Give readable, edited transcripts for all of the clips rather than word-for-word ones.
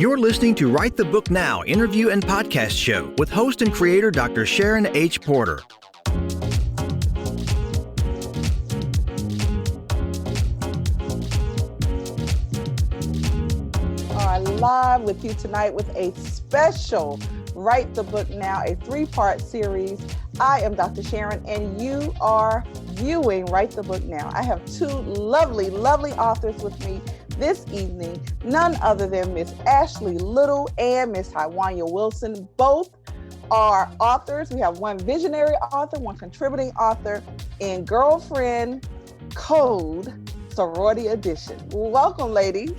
You're listening to Write the Book Now interview and podcast show with host and creator Dr. Sharon H. Porter. Are live with you tonight with a special Write the Book Now, a three-part series. I am Dr. Sharon, and you are viewing Write the Book Now. I have two lovely authors with me this evening, none other than Miss Ashley Little and Miss Tawanya Wilson. Both are authors. We have one visionary author, one contributing author in Gyrlfriend Code Sorority Edition. Welcome, ladies.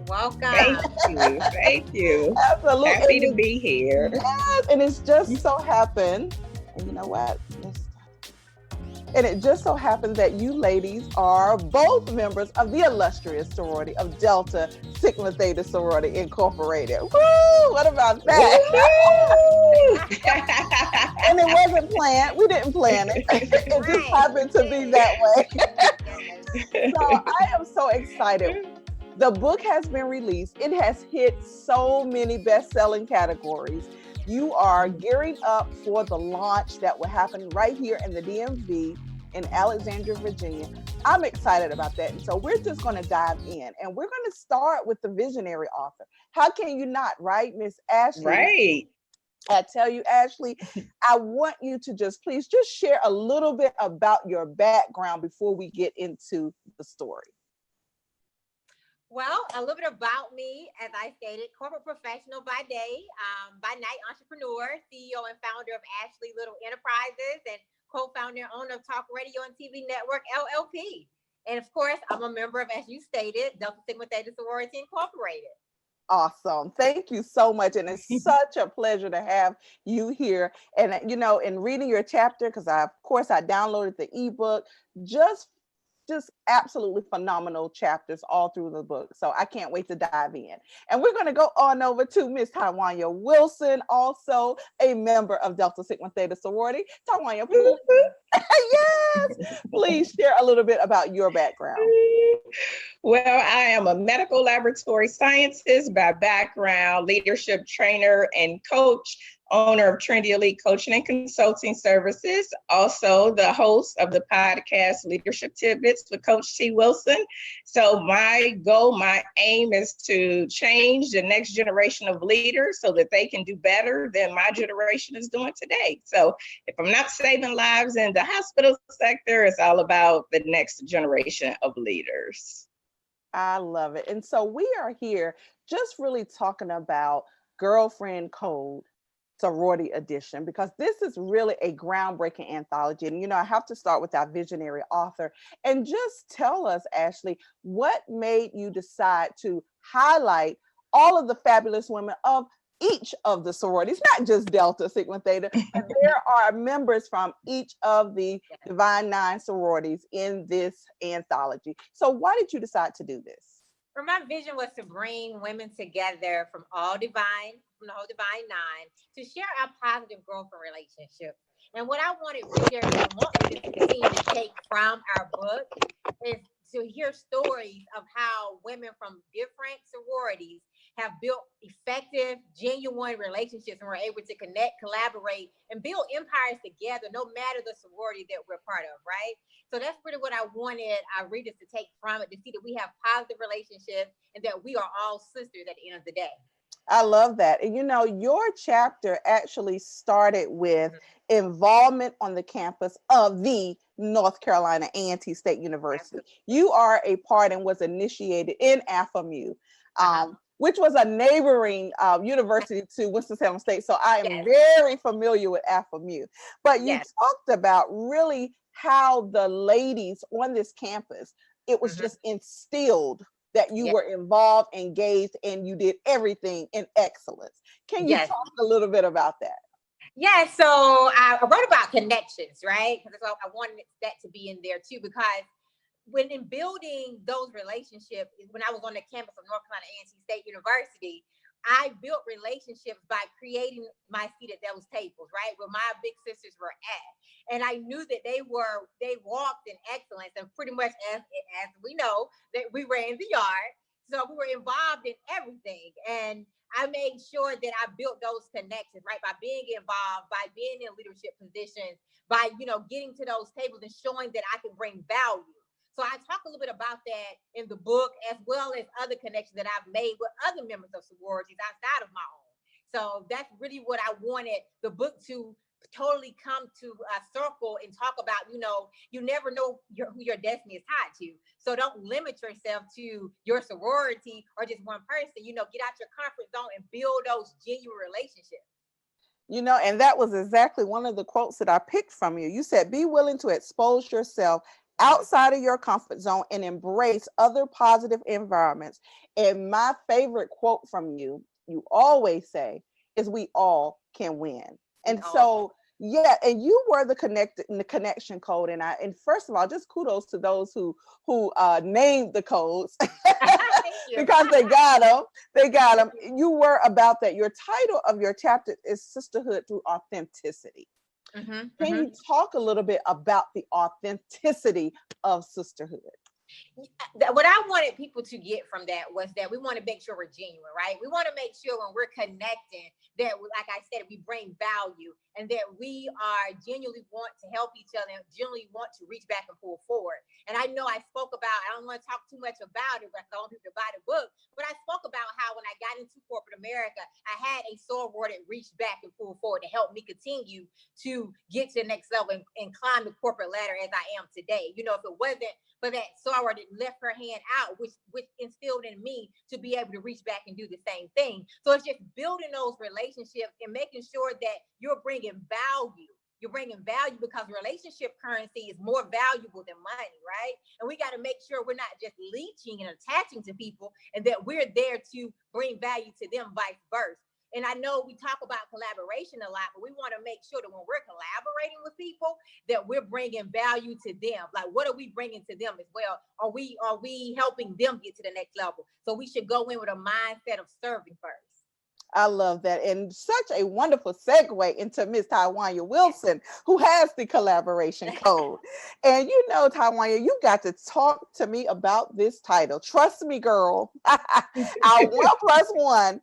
Welcome. Thank you. Absolutely. Happy to be here. Yes, and it's just so happened, and you know what? And it just so happens that you ladies are both members of the illustrious sorority of Delta Sigma Theta Sorority Incorporated. Woo! What about that? And it wasn't planned. We didn't plan it. It just happened to be that way. So I am so excited. The book has been released. It has hit so many best-selling categories. You are gearing up for the launch that will happen right here in the DMV in Alexandria, Virginia. I'm excited about that. And so we're just going to dive in, and we're going to start with the visionary author. How can you not, right, Miss Ashley? Right. I tell you, Ashley, I want you to please share a little bit about your background before we get into the story. Well, a little bit about me, as I stated, corporate professional by day, by night entrepreneur, CEO and founder of Ashley Little Enterprises, and co-founder and owner of Talk Radio and TV Network, LLP. And of course, I'm a member of, as you stated, Delta Sigma Theta Sorority Incorporated. Awesome. Thank you so much. And it's such a pleasure to have you here. And, you know, in reading your chapter, because I downloaded the ebook, just absolutely phenomenal chapters all through the book. So I can't wait to dive in. And we're going to go on over to Miss Tawanya Wilson, also a member of Delta Sigma Theta Sorority. Tawanya, please. Yes, please share a little bit about your background. Well, I am a medical laboratory scientist by background, leadership trainer and coach, owner of Trendy Elite Coaching and Consulting Services, also the host of the podcast Leadership Tidbits with Coach T. Wilson. So my goal, my aim is to change the next generation of leaders so that they can do better than my generation is doing today. So if I'm not saving lives in the hospital sector, it's all about the next generation of leaders. I love it. And so we are here just really talking about Gyrlfriend Code Sorority Edition, because this is really a groundbreaking anthology. And, you know, I have to start with our visionary author and just tell us, Ashley, what made you decide to highlight all of the fabulous women of each of the sororities, not just Delta Sigma Theta, but there are members from each of the Divine Nine sororities in this anthology. So why did you decide to do this? Well, my vision was to bring women together from the whole Divine Nine to share our positive girlfriend relationship. And what I wanted readers and want readers to continue to take from our book is to hear stories of how women from different sororities have built effective, genuine relationships and were able to connect, collaborate, and build empires together, no matter the sorority that we're part of, right? So that's really what I wanted our readers to take from it, to see that we have positive relationships and that we are all sisters at the end of the day. I love that. And, you know, your chapter actually started with involvement on the campus of the North Carolina A&T State University. You are a part and was initiated in AFAMU, which was a neighboring university to Winston-Salem State. So I am very familiar with AFAMU. But you talked about really how the ladies on this campus, it was just instilled that you were involved, engaged, and you did everything in excellence. Can you talk a little bit about that? Yeah, so I wrote about connections, right? Because I wanted that to be in there too, because when in building those relationships, when I was on the campus of North Carolina A&T State University, I built relationships by creating my seat at those tables, right? Where my big sisters were at. And I knew that they walked in excellence, and pretty much as we know that we ran the yard. So we were involved in everything. And I made sure that I built those connections, right? By being involved, by being in leadership positions, by, getting to those tables and showing that I can bring value. So I talk a little bit about that in the book, as well as other connections that I've made with other members of sororities outside of my own. So that's really what I wanted the book to totally come to a circle and talk about. You never know who your destiny is tied to. So don't limit yourself to your sorority or just one person. Get out your comfort zone and build those genuine relationships. And that was exactly one of the quotes that I picked from you. You said, be willing to expose yourself outside of your comfort zone and embrace other positive environments. And my favorite quote from you always say, is we all can win. And so, yeah, and you were the connection code. And first of all, just kudos to those who named the codes because they got them. They got them. You were about that. Your title of your chapter is Sisterhood Through Authenticity. Can you talk a little bit about the authenticity of sisterhood? What I wanted people to get from that was that we want to make sure we're genuine, right? We want to make sure when we're connecting that, like I said, we bring value and that we are genuinely want to help each other and genuinely want to reach back and pull forward. And I know I spoke about, I don't want to talk too much about it, but I want people to buy the book, but I spoke about how when I got into corporate America, I had a sorority that reached back and pulled forward to help me continue to get to the next level and climb the corporate ladder as I am today. If it wasn't for that sorority that left her hand out, which instilled in me to be able to reach back and do the same thing. So it's just building those relationships and making sure that you're bringing value. You're bringing value because relationship currency is more valuable than money, right? And we got to make sure we're not just leeching and attaching to people and that we're there to bring value to them, vice versa. And I know we talk about collaboration a lot, but we want to make sure that when we're collaborating with people, that we're bringing value to them. Like, what are we bringing to them as well? Are we helping them get to the next level? So we should go in with a mindset of serving first. I love that. And such a wonderful segue into Miss Tawanya Wilson, who has the collaboration code. And Tawanya, you got to talk to me about this title. Trust me, girl. Our 1 + 1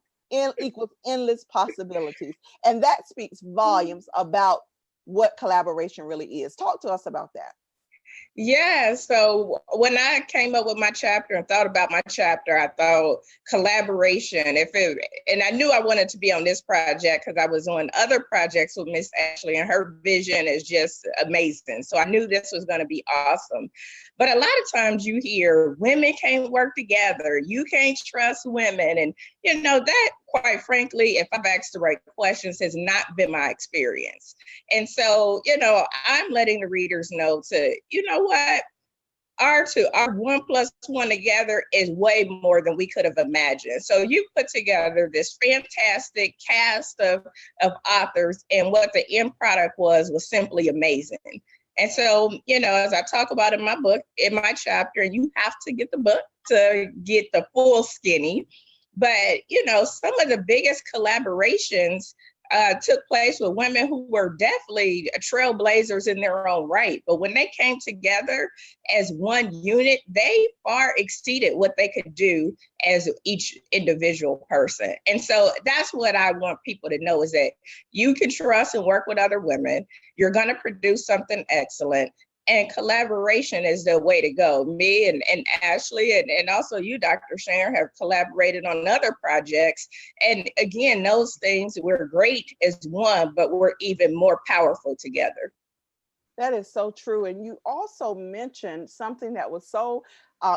equals endless possibilities. And that speaks volumes about what collaboration really is. Talk to us about that. Yeah, so when I came up with my chapter and thought about my chapter, I thought collaboration. And I knew I wanted to be on this project because I was on other projects with Miss Ashley, and her vision is just amazing. So I knew this was going to be awesome. But a lot of times you hear women can't work together. You can't trust women. And, that, quite frankly, if I've asked the right questions, has not been my experience. And so, I'm letting the readers know what? Our 1 + 1 together is way more than we could have imagined. So you put together this fantastic cast of authors, and what the end product was simply amazing. And so, as I talk about in my book, in my chapter, you have to get the book to get the full skinny. But, some of the biggest collaborations took place with women who were definitely trailblazers in their own right. But when they came together as one unit, they far exceeded what they could do as each individual person. And so that's what I want people to know, is that you can trust and work with other women. You're going to produce something excellent. And collaboration is the way to go. Me and Ashley and also you, Dr. Sharon, have collaborated on other projects. And again, those things, we're great as one, but we're even more powerful together. That is so true. And you also mentioned something that was so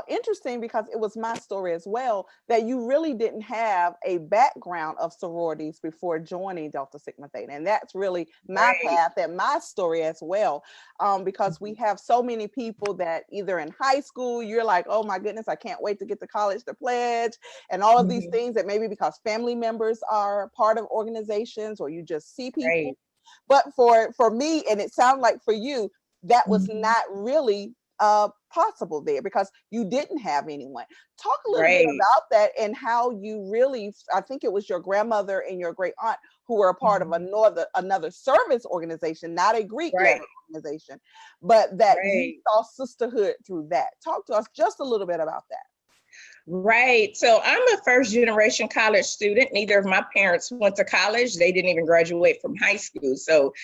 interesting, because it was my story as well, that you really didn't have a background of sororities before joining Delta Sigma Theta. And that's really my path and my story as well, because we have so many people that either in high school, you're like, oh my goodness, I can't wait to get to college to pledge, and all of these things, that maybe because family members are part of organizations or you just see people. But for me, and it sounded like for you, that was not really possible there because you didn't have anyone. Talk a little bit about that and how you really, I think it was your grandmother and your great aunt who were a part of another service organization, not a Greek organization, but that you saw sisterhood through that. Talk to us just a little bit about that. Right. So I'm a first generation college student. Neither of my parents went to college. They didn't even graduate from high school. So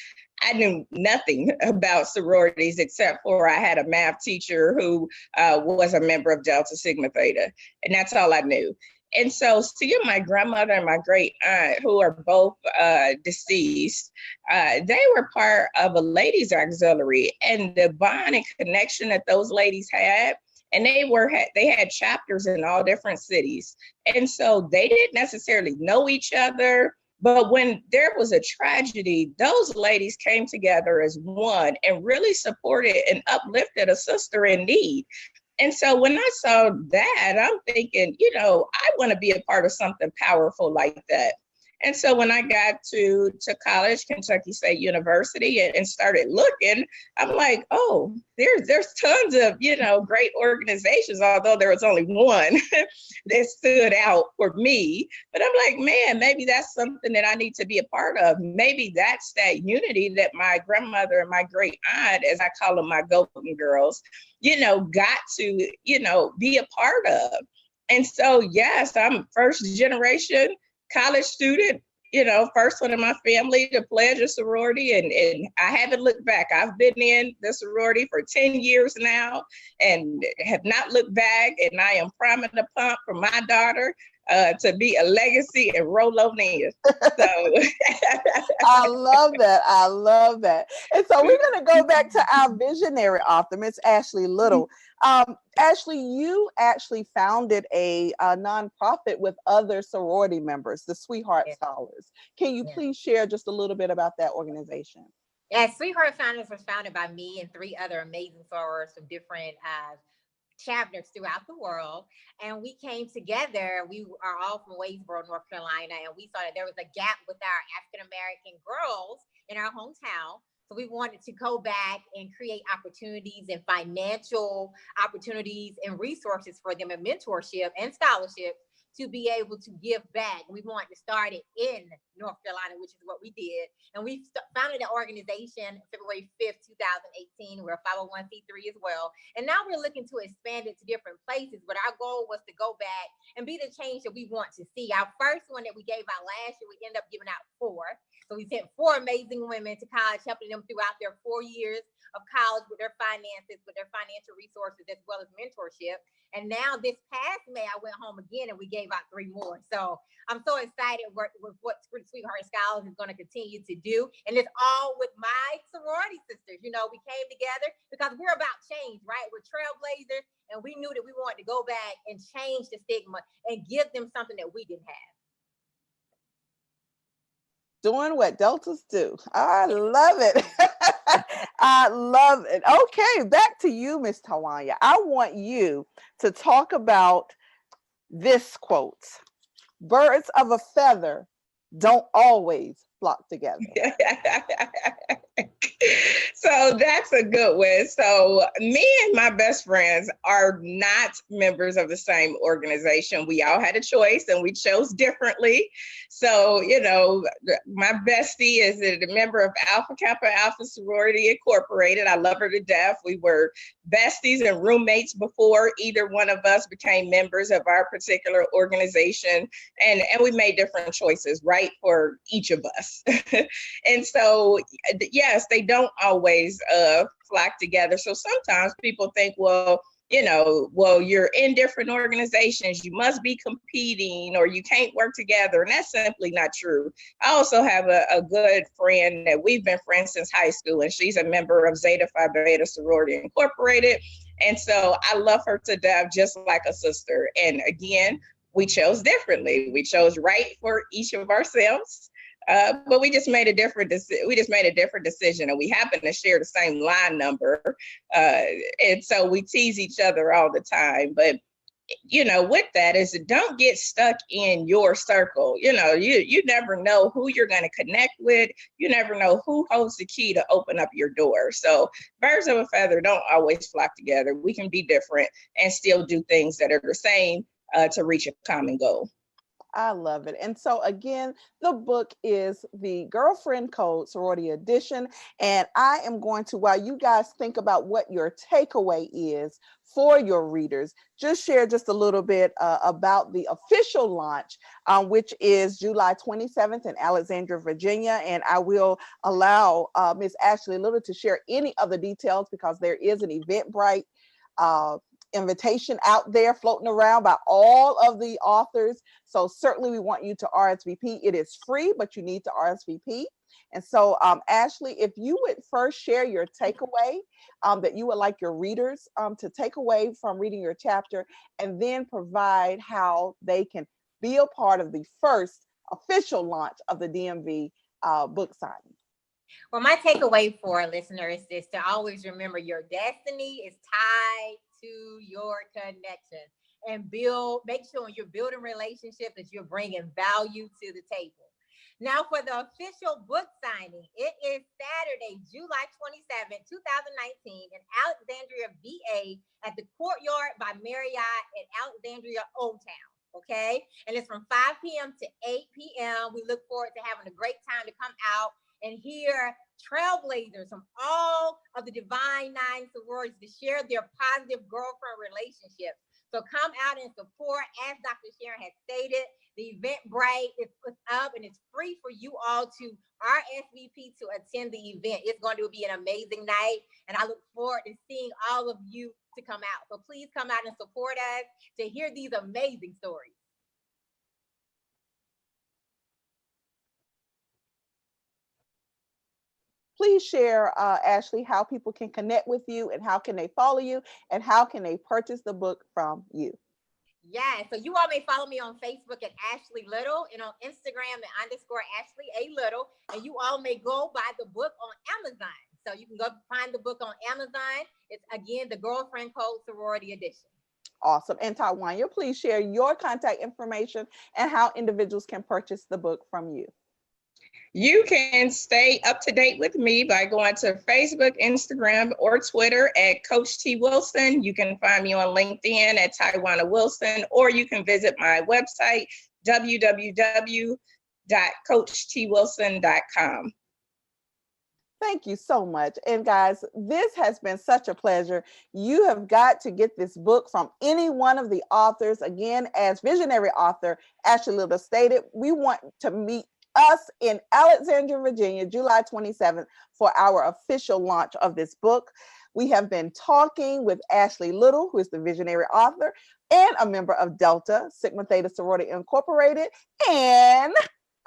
I knew nothing about sororities except for I had a math teacher who was a member of Delta Sigma Theta. And that's all I knew. And so seeing my grandmother and my great aunt, who are both deceased, they were part of a ladies auxiliary, and the bond and connection that those ladies had, and they had chapters in all different cities. And so they didn't necessarily know each other, but when there was a tragedy, those ladies came together as one and really supported and uplifted a sister in need. And so when I saw that, I'm thinking, I want to be a part of something powerful like that. And so when I got to college, Kentucky State University, and started looking, I'm like, oh, there's tons of, great organizations, although there was only one that stood out for me. But I'm like, man, maybe that's something that I need to be a part of. Maybe that's that unity that my grandmother and my great aunt, as I call them, my Golden Girls, got to, be a part of. And so, yes, I'm first generation college student, first one in my family to pledge a sorority, and I haven't looked back. I've been in the sorority for 10 years now and have not looked back, and I am priming the pump for my daughter to be a legacy and roll on in. So I love that. I love that. And so we're going to go back to our visionary author, Miss Ashley Little. Ashley, you actually founded a nonprofit with other sorority members, the Sweetheart Scholars. Can you please share just a little bit about that organization? Yeah, Sweetheart Founders was founded by me and 3 other amazing sorors from different chapters throughout the world, and we came together. We are all from Waynesboro, North Carolina, and we saw that there was a gap with our African American girls in our hometown. So we wanted to go back and create opportunities and financial opportunities and resources for them, and mentorship and scholarship to be able to give back. We wanted to start it in North Carolina, which is what we did. And we founded an organization February 5th, 2018. We're a 501c3 as well. And now we're looking to expand it to different places. But our goal was to go back and be the change that we want to see. Our first one that we gave out last year, we ended up giving out 4. So we sent 4 amazing women to college, helping them throughout their 4 years of college with their finances, with their financial resources, as well as mentorship. And now this past May, I went home again and we gave out 3 more. So I'm so excited with what Sweetheart Scholars is going to continue to do. And it's all with my sorority sisters. We came together because we're about change, right? We're trailblazers, and we knew that we wanted to go back and change the stigma and give them something that we didn't have. Doing what Deltas do. I love it. I love it. Okay, back to you, Miss Tawanya. I want you to talk about this quote. Birds of a feather don't always flock together. So that's a good one. So me and my best friends are not members of the same organization. We all had a choice and we chose differently. So, my bestie is a member of Alpha Kappa Alpha Sorority Incorporated. I love her to death. We were besties and roommates before either one of us became members of our particular organization. And we made different choices, right, for each of us. And so, yes, they don't always flock together. So sometimes people think, well, you're in different organizations, you must be competing or you can't work together. And that's simply not true. I also have a good friend that we've been friends since high school, and she's a member of Zeta Phi Beta Sorority Incorporated. And so I love her to death, just like a sister. And again, we chose differently. We chose right for each of ourselves. But we just made a different decision, and we happen to share the same line number, and so we tease each other all the time. But with that is, don't get stuck in your circle. You never know who you're going to connect with. You never know who holds the key to open up your door. So birds of a feather don't always flock together. We can be different and still do things that are the same to reach a common goal. I love it. And so again, the book is the Girlfriend Code Sorority Edition. And I am going to, while you guys think about what your takeaway is for your readers, just share just a little bit about the official launch, which is July 27th in Alexandria, Virginia. And I will allow Ms. Ashley Little to share any of the details because there is an Eventbrite invitation out there floating around by all of the authors. So certainly we want you to RSVP. It is free, but you need to RSVP. And so Ashley, if you would first share your takeaway that you would like your readers to take away from reading your chapter, and then provide how they can be a part of the first official launch of the DMV book signing. Well, my takeaway for listeners is to always remember your destiny is tied to your connection, and make sure when you're building relationships that you're bringing value to the table. Now for the official book signing, it is Saturday, July 27, 2019 in Alexandria, VA at the Courtyard by Marriott in Alexandria, Old Town. Okay. And it's from 5 p.m. to 8 p.m. We look forward to having a great time to come out and hear trailblazers from all of the Divine Nine sororities to share their positive girlfriend relationships. So come out and support. As Dr. Sharon has stated, the Eventbrite is up and it's free for you all to RSVP to attend the event. It's going to be an amazing night, and I look forward to seeing all of you to come out. So please come out and support us to hear these amazing stories. Please share, Ashley, how people can connect with you, and how can they follow you, and how can they purchase the book from you? Yeah, so you all may follow me on Facebook at Ashley Little, and on Instagram at _Ashley A Little, and you all may go buy the book on Amazon. So you can go find the book on Amazon. It's again the Girlfriend Code Sorority Edition. Awesome. And Tawanya, please share your contact information and how individuals can purchase the book from you. You can stay up to date with me by going to Facebook, Instagram, or Twitter at Coach T. Wilson. You can find me on LinkedIn at Taiwana Wilson, or you can visit my website, www.coachtwilson.com. Thank you so much. And guys, this has been such a pleasure. You have got to get this book from any one of the authors. Again, as visionary author Ashley Little stated, we want to meet us in Alexandria, Virginia, July 27th for our official launch of this book. We have been talking with Ashley Little, who is the visionary author and a member of Delta Sigma Theta Sorority Incorporated, and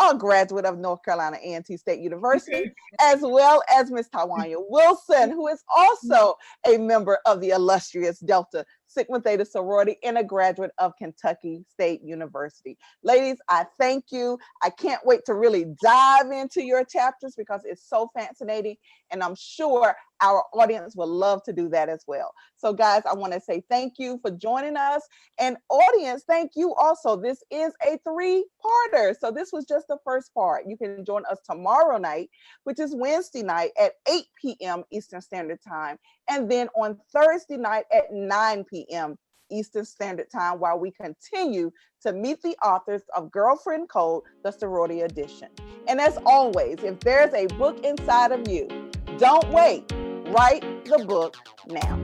a graduate of North Carolina A&T State University, as well as Ms. Tawanya Wilson, who is also a member of the illustrious Delta Sigma Theta Sorority and a graduate of Kentucky State University. Ladies, I thank you. I can't wait to really dive into your chapters because it's so fascinating, and I'm sure our audience will love to do that as well. So guys, I want to say thank you for joining us, and audience, thank you also. This is a 3-parter. So this was just the first part. You can join us tomorrow night, which is Wednesday night at 8 p.m. Eastern Standard Time, and then on Thursday night at 9 p.m. Eastern Standard Time, while we continue to meet the authors of Girlfriend Code, the Sorority Edition. And as always, if there's a book inside of you, don't wait. Write the book now.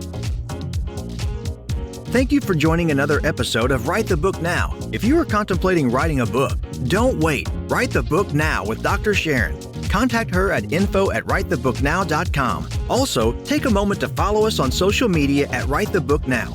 Thank you for joining another episode of Write the Book Now. If you are contemplating writing a book, don't wait. Write the book now with Dr. Sharon. Contact her at info@writethebooknow.com. Also, take a moment to follow us on social media at Write the Book Now.